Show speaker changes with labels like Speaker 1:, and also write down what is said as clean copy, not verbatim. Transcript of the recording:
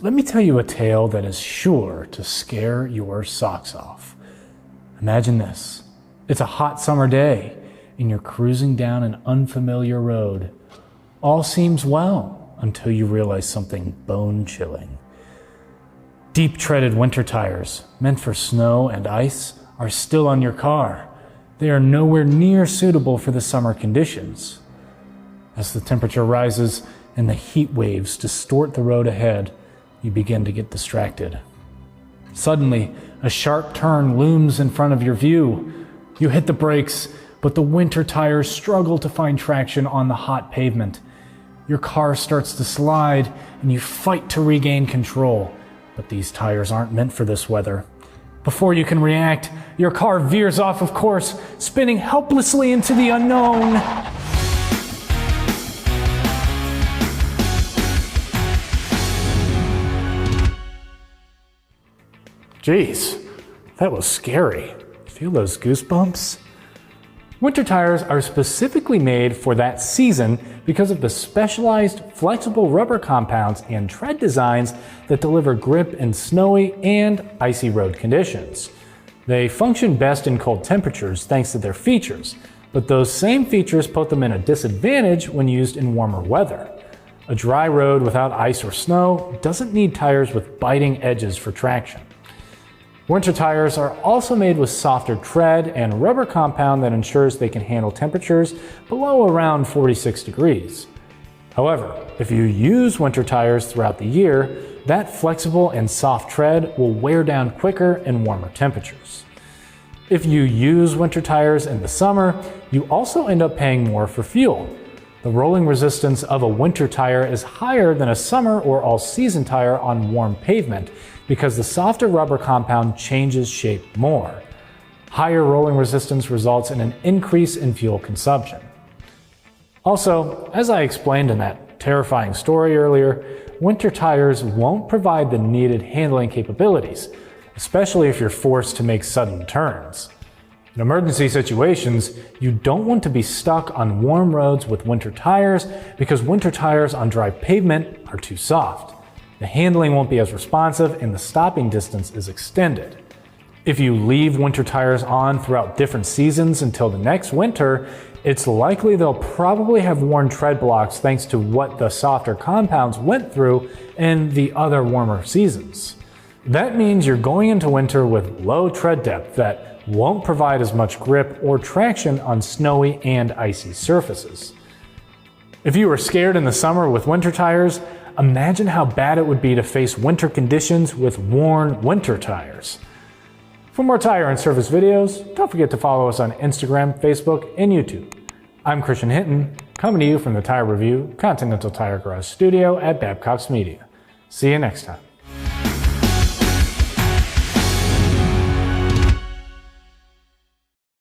Speaker 1: Let me tell you a tale that is sure to scare your socks off. Imagine this. It's a hot summer day, and you're cruising down an unfamiliar road. All seems well until you realize something bone-chilling. Deep-treaded winter tires, meant for snow and ice, are still on your car. They are nowhere near suitable for the summer conditions. As the temperature rises and the heat waves distort the road ahead, you begin to get distracted. Suddenly, a sharp turn looms in front of your view. You hit the brakes, but the winter tires struggle to find traction on the hot pavement. Your car starts to slide, and you fight to regain control. But these tires aren't meant for this weather. Before you can react, your car veers off of course, spinning helplessly into the unknown. Jeez, that was scary. Feel those goosebumps? Winter tires are specifically made for that season because of the specialized flexible rubber compounds and tread designs that deliver grip in snowy and icy road conditions. They function best in cold temperatures thanks to their features, but those same features put them in a disadvantage when used in warmer weather. A dry road without ice or snow doesn't need tires with biting edges for traction. Winter tires are also made with softer tread and rubber compound that ensures they can handle temperatures below around 46 degrees. However, if you use winter tires throughout the year, that flexible and soft tread will wear down quicker in warmer temperatures. If you use winter tires in the summer, you also end up paying more for fuel. The rolling resistance of a winter tire is higher than a summer or all-season tire on warm pavement because the softer rubber compound changes shape more. Higher rolling resistance results in an increase in fuel consumption. Also, as I explained in that terrifying story earlier, winter tires won't provide the needed handling capabilities, especially if you're forced to make sudden turns. In emergency situations, you don't want to be stuck on warm roads with winter tires because winter tires on dry pavement are too soft. The handling won't be as responsive and the stopping distance is extended. If you leave winter tires on throughout different seasons until the next winter, it's likely they'll probably have worn tread blocks thanks to what the softer compounds went through in the other warmer seasons. That means you're going into winter with low tread depth that won't provide as much grip or traction on snowy and icy surfaces. If you were scared in the summer with winter tires, imagine how bad it would be to face winter conditions with worn winter tires. For more tire and service videos, don't forget to follow us on Instagram, Facebook, and YouTube. I'm Christian Hinton, coming to you from the Tire Review Continental Tire Garage Studio at Babcock's Media. See you next time.